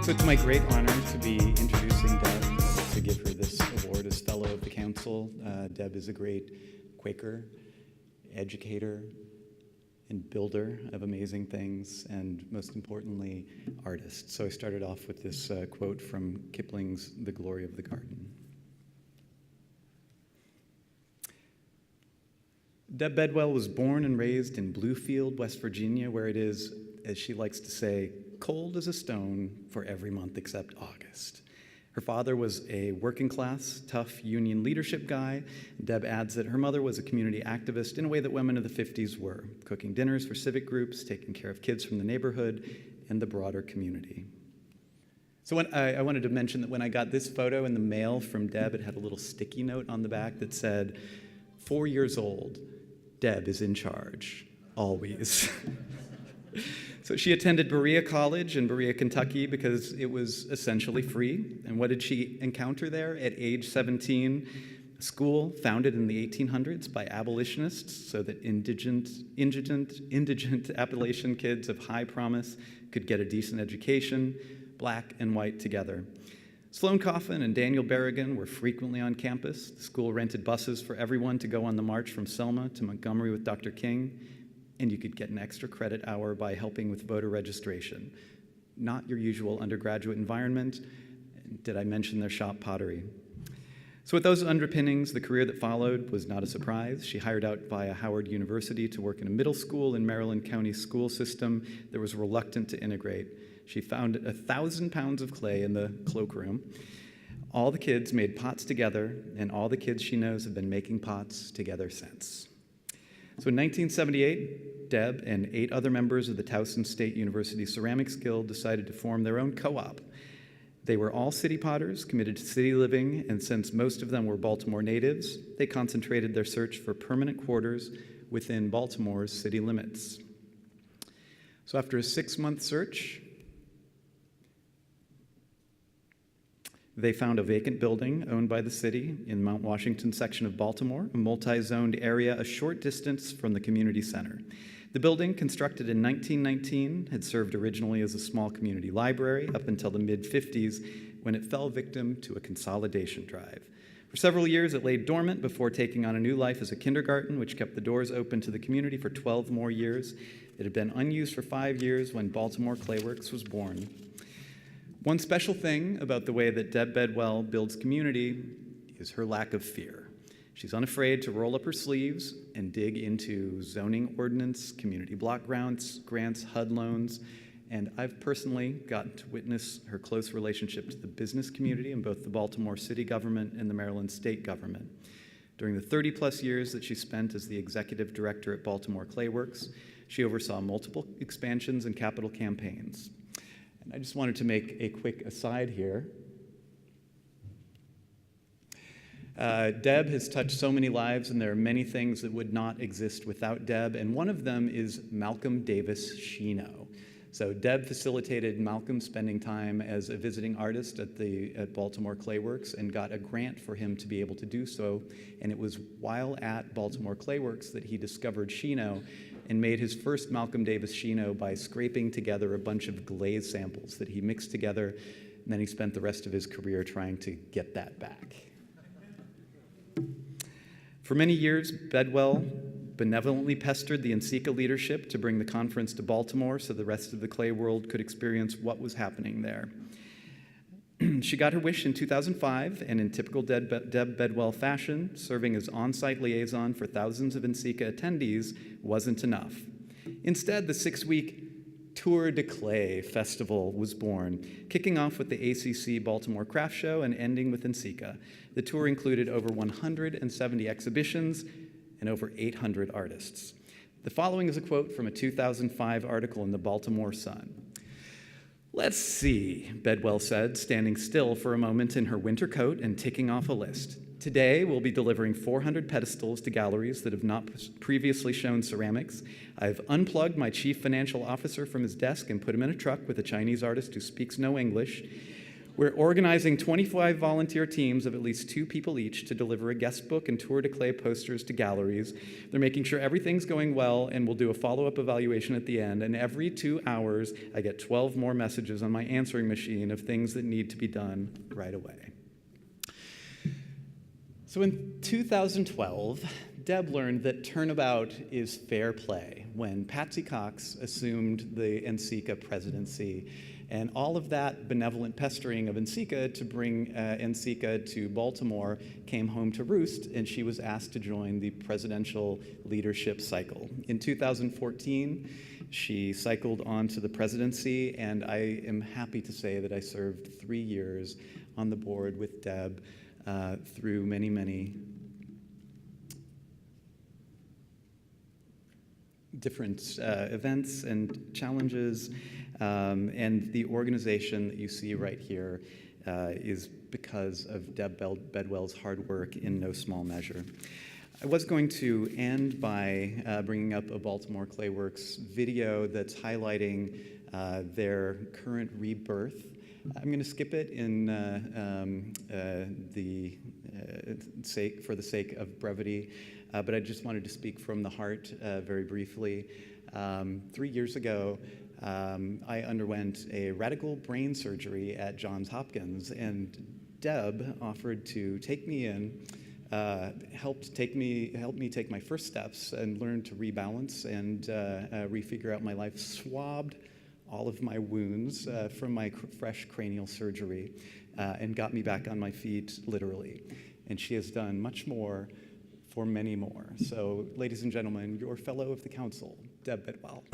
So it's my great honor to be introducing Deb to give her this award as Fellow of the Council. Deb is a great Quaker, educator, and builder of amazing things, and most importantly, artist. So I started off with this quote from Kipling's The Glory of the Garden. Deb Bedwell was born and raised in Bluefield, West Virginia, where it is, as she likes to say, cold as a stone for every month except August. Her father was a working-class, tough union leadership guy. Deb adds that her mother was a community activist in a way that women of the 50s were, cooking dinners for civic groups, taking care of kids from the neighborhood and the broader community. So I wanted to mention that when I got this photo in the mail from Deb, it had a little sticky note on the back that said, 4 years old, Deb is in charge, always. So she attended Berea College in Berea, Kentucky, because it was essentially free. And what did she encounter there at age 17? A school founded in the 1800s by abolitionists so that indigent Appalachian kids of high promise could get a decent education, black and white together. Sloan Coffin and Daniel Berrigan were frequently on campus. The school rented buses for everyone to go on the march from Selma to Montgomery with Dr. King. And you could get an extra credit hour by helping with voter registration. Not your usual undergraduate environment. Did I mention their shop pottery? So with those underpinnings, the career that followed was not a surprise. She hired out via Howard University to work in a middle school in Maryland County school system that was reluctant to integrate. She found 1,000 pounds of clay in the cloakroom. All the kids made pots together, and all the kids she knows have been making pots together since. So in 1978, Deb and 8 other members of the Towson State University Ceramics Guild decided to form their own co-op. They were all city potters, committed to city living, and since most of them were Baltimore natives, they concentrated their search for permanent quarters within Baltimore's city limits. So after a 6-month search, they found a vacant building owned by the city in Mount Washington section of Baltimore, a multi-zoned area a short distance from the community center. The building, constructed in 1919, had served originally as a small community library up until the mid-50s when it fell victim to a consolidation drive. For several years, it lay dormant before taking on a new life as a kindergarten, which kept the doors open to the community for 12 more years. It had been unused for 5 years when Baltimore Clayworks was born. One special thing about the way that Deb Bedwell builds community is her lack of fear. She's unafraid to roll up her sleeves and dig into zoning ordinance, community block grants, HUD loans, and I've personally gotten to witness her close relationship to the business community in both the Baltimore city government and the Maryland state government. During the 30-plus years that she spent as the executive director at Baltimore Clayworks, she oversaw multiple expansions and capital campaigns. I just wanted to make a quick aside here. Deb has touched so many lives, and there are many things that would not exist without Deb, and one of them is Malcolm Davis Shino. So Deb facilitated Malcolm spending time as a visiting artist at Baltimore Clayworks and got a grant for him to be able to do so, and it was while at Baltimore Clayworks that he discovered Shino and made his first Malcolm Davis Shino by scraping together a bunch of glaze samples that he mixed together, and then he spent the rest of his career trying to get that back. For many years, Bedwell benevolently pestered the NCECA leadership to bring the conference to Baltimore so the rest of the clay world could experience what was happening there. She got her wish in 2005, and in typical Deb Bedwell fashion, serving as on-site liaison for thousands of NCECA attendees wasn't enough. Instead, the 6-week Tour de Clay Festival was born, kicking off with the ACC Baltimore Craft Show and ending with NCECA. The tour included over 170 exhibitions and over 800 artists. The following is a quote from a 2005 article in the Baltimore Sun. "Let's see," Bedwell said, standing still for a moment in her winter coat and ticking off a list. "Today, we'll be delivering 400 pedestals to galleries that have not previously shown ceramics. I've unplugged my chief financial officer from his desk and put him in a truck with a Chinese artist who speaks no English. We're organizing 25 volunteer teams of at least 2 people each to deliver a guest book and tour de clay posters to galleries. They're making sure everything's going well, and we'll do a follow-up evaluation at the end. And every 2 hours, I get 12 more messages on my answering machine of things that need to be done right away. So in 2012, Deb learned that turnabout is fair play when Patsy Cox assumed the NCECA presidency. And all of that benevolent pestering of NCECA to bring NCECA to Baltimore came home to roost, and she was asked to join the presidential leadership cycle. In 2014, she cycled on to the presidency, and I am happy to say that I served 3 years on the board with Deb through many, many different events and challenges. And the organization that you see right here is because of Deb Bedwell's hard work in no small measure. I was going to end by bringing up a Baltimore Clayworks video that's highlighting their current rebirth. I'm going to skip it for the sake of brevity, but I just wanted to speak from the heart very briefly. 3 years ago, I underwent a radical brain surgery at Johns Hopkins, and Deb offered to take me in, helped me take my first steps and learn to rebalance and refigure out my life, swabbed all of my wounds from my fresh cranial surgery, and got me back on my feet, literally. And she has done much more for many more. So, ladies and gentlemen, your fellow of the council, Deb Bedwell.